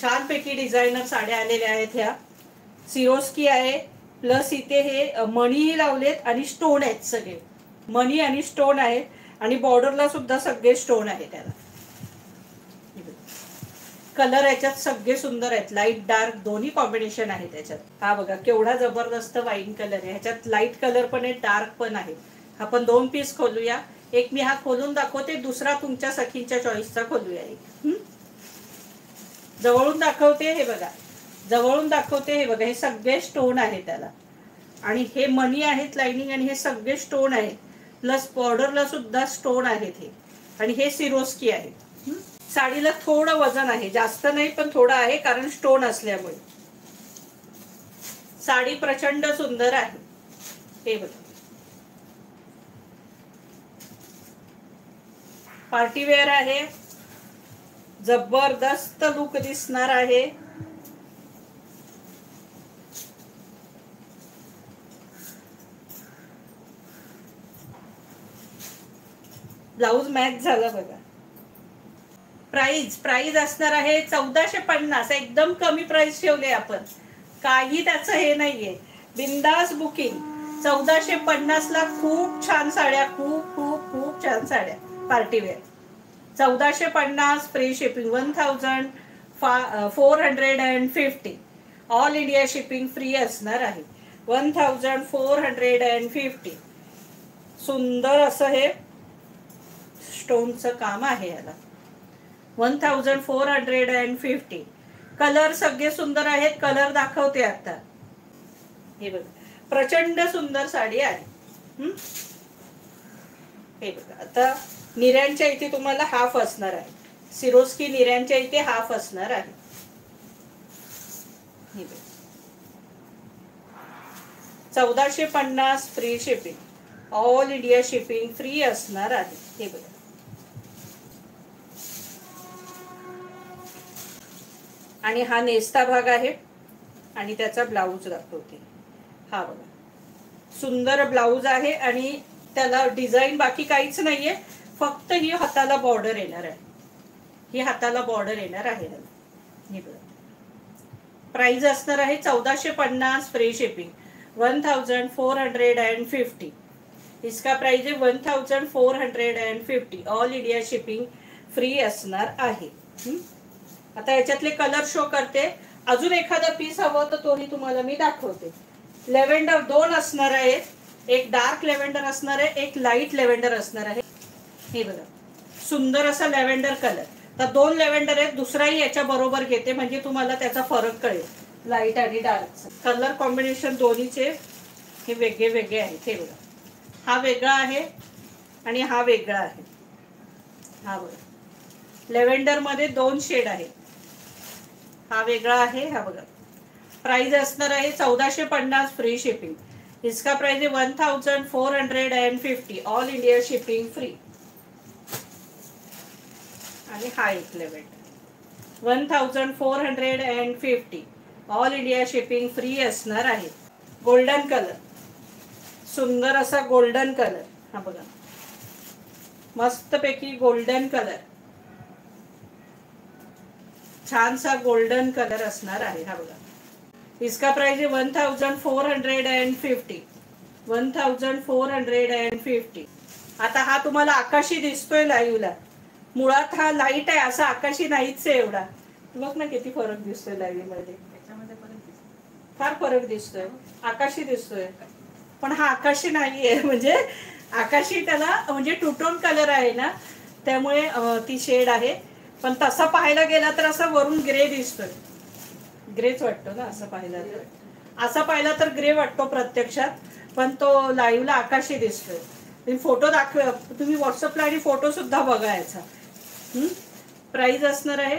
छानपैकी डिझायनर साड्या आलेल्या आहेत. ह्या सिरोस्की आहे, प्लस इथे हे मणीही लावलेत आणि स्टोन आहेत. सगळे मणी आणि स्टोन आहेत आणि बॉर्डरला सुद्धा सगळे स्टोन आहे. त्याला कलर याच्यात सगळे सुंदर आहेत, लाईट डार्क दोन्ही कॉम्बिनेशन आहे त्याच्यात. हा बघा केवढा जबरदस्त वाईन कलर आहे. ह्याच्यात लाईट कलर पण आहे, डार्क पण आहे. आपण 2 पीस खोलूया. एक मी हा खोलून दाखवते, दुसरा तुमच्या सखींच्या चॉईसचा खोलूया. एक जवळून दाखवते. हे बघा जवळून दाखवते. हे बघा हे सगळे स्टोन आहे त्याला आणि हे मणी आहेत लाइनिंग आणि हे सगळे स्टोन आहेत. प्लस बॉर्डरला सुद्धा स्टोन आहेत हे आणि हे सिरोस्की आहे. साडीला थोडं वजन आहे, जास्त नाही पण थोडं आहे, कारण स्टोन असल्यामुळे. साडी प्रचंड सुंदर आहे. हे बघा पार्टीवेअर आहे, जबरदस्त लुक दिसणार आहे. ब्लाऊज मॅच झाला बघा. प्राइस असणार आहे 1450. एकदम कमी प्राइस ठेवले आपण, काही त्याचं हे नाहीये. बिंदास बुकिंग. 1450 ला खूप छान साड्या, खूप खूप खूप छान साड्या party wear. 1450 free shipping. 1450 all India shipping free असणार आहे. 1450. सुंदर असं हे स्टोनचं काम आहे याला. 1450. कलर सगळे सुंदर आहेत. कलर दाखवते आता. हे बघा प्रचंड सुंदर साडी आहे. हे बघा आता निऱ्यांच्या इथे तुम्हाला हाफ असणार आहे. सिरोस्की निऱ्यांच्या इथे हाफ असणार आहे. हे बघा 1450 free shipping. All India shipping free असणार आहे. हे बघा आणि हा नेस्ता भाग आहे आणि त्याचा ब्लाऊज दाखवते. हा बघा सुंदर ब्लाऊज आहे आणि त्याला डिझाईन बाकी काहीच नाहीये, फक्त ही हाताला बॉर्डर येणार आहे. ही हाताला बॉर्डर येणार आहे. हे बघा प्राइस असणार आहे 1450 फ्री शिपिंग. 1450. इसका प्राइस है 1450. ऑल इंडिया शिपिंग फ्री असणार आहे. आता याच्यातले कलर शो करते. अजून एखादा पीस हवं तर तोही तुम्हाला मी दाखवते. लेव्हेंडर 2 असणार आहे. एक डार्क लेव्हेंडर असणार आहे, एक लाईट लेव्हेंडर असणार आहे. हे बघा सुंदर असा लेव्हेंडर कलर. तर 2 लेव्हेंडर आहेत, दुसराही याच्या बरोबर घेते म्हणजे तुम्हाला त्याचा फरक कळेल. लाईट आणि डार्क कलर कॉम्बिनेशन दोन्हीचे हे वेगळे वेगळे आहेत. हे बघा हा वेगळा आहे आणि हा वेगळा आहे. हा बघा लेव्हेंडर मध्ये 2 शेड आहे. हा वेगळा आहे. हा बघा प्राइस असणार आहे 1450 फ्री शिपिंग. इसका प्राइस है 1450. All India shipping free. आणि हा एक lavender 1450. All India shipping free असणार आहे. गोल्डन कलर, सुंदर असा गोल्डन कलर. हा बघा मस्तपैकी गोल्डन कलर, छानसा गोल्डन कलर असणार आहे. हा बघा इसका प्राइस है 1450. 1450. आता हा तुम्हाला आकाशी दिसतोय लाईव्हला, मुळात हा लाईट आहे, असा आकाशी नाहीच आहे एवढा. बघ ना किती फरक दिसतोय लाईव्ह मध्ये. फार फरक दिसतोय, आकाशी दिसतोय पण हा आकाशी नाहीये. म्हणजे आकाशी त्याला म्हणजे टू टोन कलर आहे ना, त्यामुळे ती शेड आहे. पण तसा पाहायला गेला तर असा वरून ग्रे दिसतोय. ग्रेच वाटतो ना असं पाहिला तर. असा पाहिला तर ग्रे वाटतो प्रत्यक्षात, पण तो लाईव्हला आकाशी दिसतोय. मी फोटो दाखव, तुम्ही व्हॉट्सअपला आणि फोटो सुद्धा बघा याचा. प्राइस असणार आहे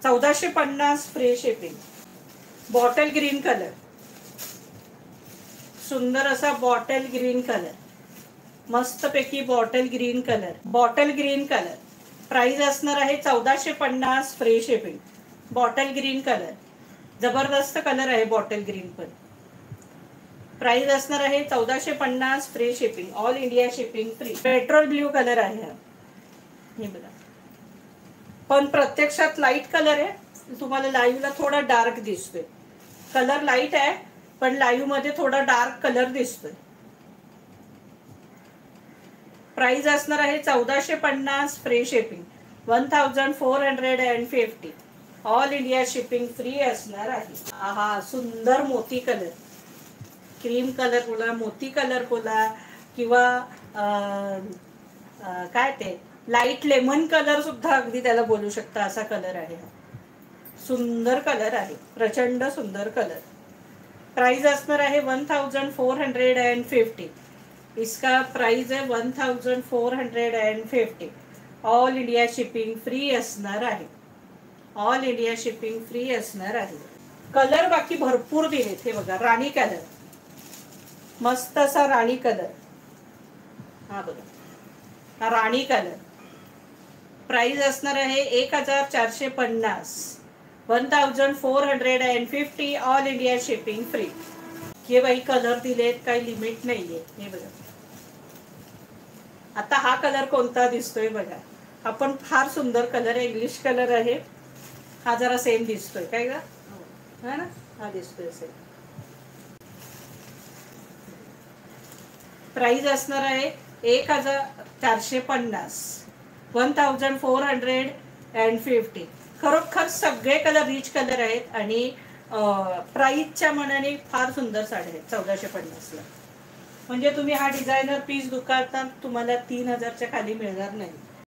1450 free shipping. Bottle green colour, सुंदर असा बॉटल ग्रीन कलर, मस्तपैकी bottle green colour. Bottle green colour price असणार आहे 1450 free shipping. Bottle green colour जबरदस्त कलर आहे बॉटल ग्रीन पण. प्राइस असणार आहे 1450 free shipping. All India shipping free. Petrol blue colour आहे हा. हे बघा पण प्रत्यक्षात लाईट कलर आहे, तुम्हाला लाईव्हला थोडा डार्क दिसतोय. कलर लाईट आहे पण लाईव्ह मध्ये थोडा डार्क कलर दिसतोय. प्राइस असणार आहे 1450 free shipping 1450. All India shipping free असणार आहे. हा सुंदर मोती कलर, क्रीम कलर बोला, मोती कलर बोला, किंवा काय ते लाईट लेमन कलर सुद्धा अगदी त्याला बोलू शकता, असा कलर आहे. सुंदर कलर आहे, प्रचंड सुंदर कलर. प्राइस असणार आहे 1450. इसका प्राइस आहे 1450. ऑल इंडिया शिपिंग फ्री असणार आहे. ऑल इंडिया शिपिंग फ्री असणार आहे. कलर बाकी भरपूर दिलेत. हे बघा, राणी कलर, मस्त असा राणी कलर. हा बघा, हा राणी कलर. प्राइस असणार आहे 1450. 1450. All India shipping free. हे बाई कलर दिलेत, काही लिमिट नाहीये. हे बघा, आता हा कलर कोणता दिसतोय बघा. हा पण फार सुंदर कलर आहे, इंग्लिश कलर आहे. हा जरा सेम दिसतोय काय का, हा ना, हा दिसतोय सेम. प्राइस असणार आहे 1450. 1450. खरोखर सगळे कलर रिच कलर आहेत आणि प्राइसच्या मनाने फार सुंदर साड्या आहेत 1450ला. म्हणजे तुम्ही हा डिझायनर पीस दुकानात तुम्हाला 3000च्या खाली मिळणार नाही.